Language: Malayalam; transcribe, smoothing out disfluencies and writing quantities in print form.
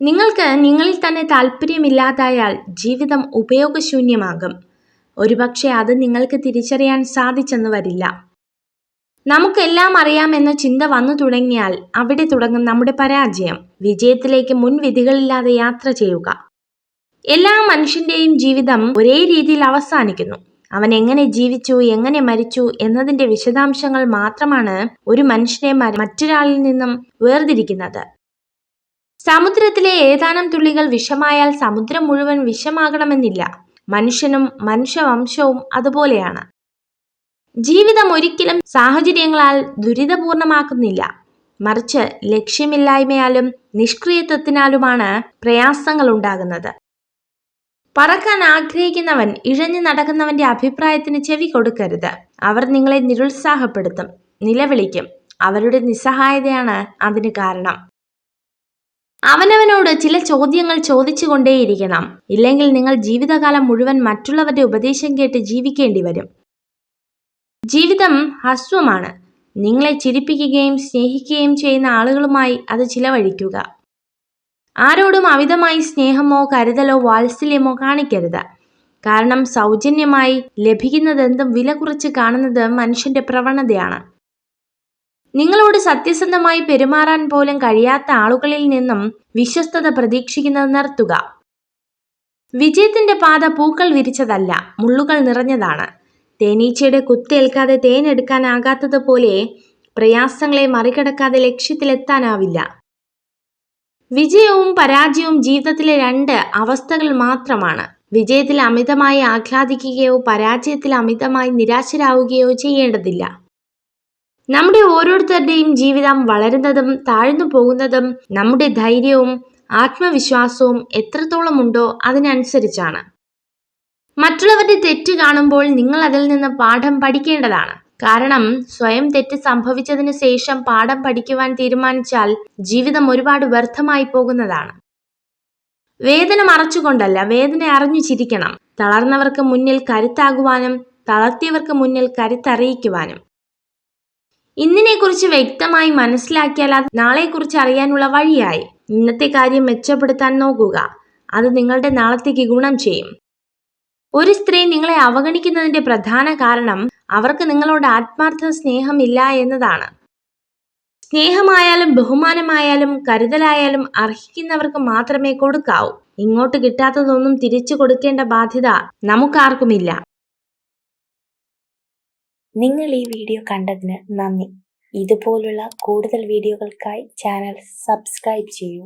നിങ്ങൾക്ക് നിങ്ങളിൽ തന്നെ താല്പര്യമില്ലാതായാൽ ജീവിതം ഉപയോഗശൂന്യമാകും. ഒരുപക്ഷെ അത് നിങ്ങൾക്ക് തിരിച്ചറിയാൻ സാധിച്ചെന്ന് വരില്ല. നമുക്കെല്ലാം അറിയാമെന്ന ചിന്ത വന്നു തുടങ്ങിയാൽ അവിടെ തുടങ്ങും നമ്മുടെ പരാജയം. വിജയത്തിലേക്ക് മുൻവിധികളില്ലാതെ യാത്ര ചെയ്യുക. എല്ലാ മനുഷ്യന്റെയും ജീവിതം ഒരേ രീതിയിൽ അവസാനിക്കുന്നു. അവൻ എങ്ങനെ ജീവിച്ചു, എങ്ങനെ മരിച്ചു എന്നതിന്റെ വിശദാംശങ്ങൾ മാത്രമാണ് ഒരു മനുഷ്യനെ മറ്റൊരാളിൽ നിന്നും വേർതിരിക്കുന്നത്. സമുദ്രത്തിലെ ഏതാനും തുള്ളികൾ വിഷമായാൽ സമുദ്രം മുഴുവൻ വിഷമാകണമെന്നില്ല. മനുഷ്യനും മനുഷ്യവംശവും അതുപോലെയാണ്. ജീവിതം ഒരിക്കലും സാഹചര്യങ്ങളാൽ ദുരിതപൂർണമാക്കുന്നില്ല. മറിച്ച് ലക്ഷ്യമില്ലായ്മയാലും നിഷ്ക്രിയത്വത്തിനാലുമാണ് പ്രയാസങ്ങൾ ഉണ്ടാകുന്നത്. പറക്കാൻ ആഗ്രഹിക്കുന്നവൻ ഇഴഞ്ഞു നടക്കുന്നവന്റെ അഭിപ്രായത്തിന് ചെവി കൊടുക്കരുത്. അവർ നിങ്ങളെ നിരുത്സാഹപ്പെടുത്തും, നിലവിളിക്കും. അവരുടെ നിസ്സഹായതയാണ് അതിന് കാരണം. അവനവനോട് ചില ചോദ്യങ്ങൾ ചോദിച്ചുകൊണ്ടേയിരിക്കണം. ഇല്ലെങ്കിൽ നിങ്ങൾ ജീവിതകാലം മുഴുവൻ മറ്റുള്ളവരുടെ ഉപദേശം കേട്ട് ജീവിക്കേണ്ടി വരും. ജീവിതം ഹ്രസ്വമാണ്. നിങ്ങളെ ചിരിപ്പിക്കുകയും സ്നേഹിക്കുകയും ചെയ്യുന്ന ആളുകളുമായി അത് ചിലവഴിക്കുക. ആരോടും അമിതമായി സ്നേഹമോ കരുതലോ വാത്സല്യമോ കാണിക്കരുത്. കാരണം സൗജന്യമായി ലഭിക്കുന്നതെന്തും വില കുറച്ച് കാണുന്നത് മനുഷ്യന്റെ പ്രവണതയാണ്. നിങ്ങളോട് സത്യസന്ധമായി പെരുമാറാൻ പോലും കഴിയാത്ത ആളുകളിൽ നിന്നും വിശ്വസ്തത പ്രതീക്ഷിക്കുന്നത് നിർത്തുക. വിജയത്തിന്റെ പാത പൂക്കൾ വിരിച്ചതല്ല, മുള്ളുകൾ നിറഞ്ഞതാണ്. തേനീച്ചയുടെ കുത്തേൽക്കാതെ തേനെടുക്കാനാകാത്തതുപോലെ പ്രയാസങ്ങളെ മറികടക്കാതെ ലക്ഷ്യത്തിലെത്താനാവില്ല. വിജയവും പരാജയവും ജീവിതത്തിലെ രണ്ട് അവസ്ഥകൾ മാത്രമാണ്. വിജയത്തിൽ അമിതമായി ആഹ്ലാദിക്കുകയോ പരാജയത്തിൽ അമിതമായി നിരാശരാകുകയോ ചെയ്യേണ്ടതില്ല. നമ്മുടെ ഓരോരുത്തരുടെയും ജീവിതം വളരുന്നതും താഴ്ന്നു പോകുന്നതും നമ്മുടെ ധൈര്യവും ആത്മവിശ്വാസവും എത്രത്തോളം ഉണ്ടോ അതിനനുസരിച്ചാണ്. മറ്റുള്ളവരുടെ തെറ്റ് കാണുമ്പോൾ നിങ്ങൾ അതിൽ നിന്ന് പാഠം പഠിക്കേണ്ടതാണ്. കാരണം സ്വയം തെറ്റ് സംഭവിച്ചതിനു ശേഷം പാഠം പഠിക്കുവാൻ തീരുമാനിച്ചാൽ ജീവിതം ഒരുപാട് വ്യർത്ഥമായി പോകുന്നതാണ്. വേദന മറച്ചുകൊണ്ടല്ല, വേദന അറിഞ്ഞു ചിരിക്കണം. തളർന്നവർക്ക് മുന്നിൽ കരുത്താകുവാനും തളർത്തിയവർക്ക് മുന്നിൽ കരുത്തറിയിക്കുവാനും. ഇന്നിനെക്കുറിച്ച് വ്യക്തമായി മനസ്സിലാക്കിയാൽ അത് നാളെക്കുറിച്ച് അറിയാനുള്ള വഴിയായി. ഇന്നത്തെ കാര്യം മെച്ചപ്പെടുത്താൻ നോക്കുക. അത് നിങ്ങളുടെ നാളത്തേക്ക് ഗുണം ചെയ്യും. ഒരു സ്ത്രീ നിങ്ങളെ അവഗണിക്കുന്നതിന്റെ പ്രധാന കാരണം അവർക്ക് നിങ്ങളോട് ആത്മാർത്ഥ സ്നേഹമില്ല എന്നതാണ്. സ്നേഹമായാലും ബഹുമാനമായാലും കരുതലായാലും അർഹിക്കുന്നവർക്ക് മാത്രമേ കൊടുക്കാവൂ. ഇങ്ങോട്ട് കിട്ടാത്തതൊന്നും തിരിച്ചു കൊടുക്കേണ്ട ബാധ്യത നമുക്കാർക്കുമില്ല. നിങ്ങൾ ഈ വീഡിയോ കണ്ടതിന് നന്ദി. ഇതുപോലുള്ള കൂടുതൽ വീഡിയോകൾക്കായി ചാനൽ സബ്സ്ക്രൈബ് ചെയ്യൂ.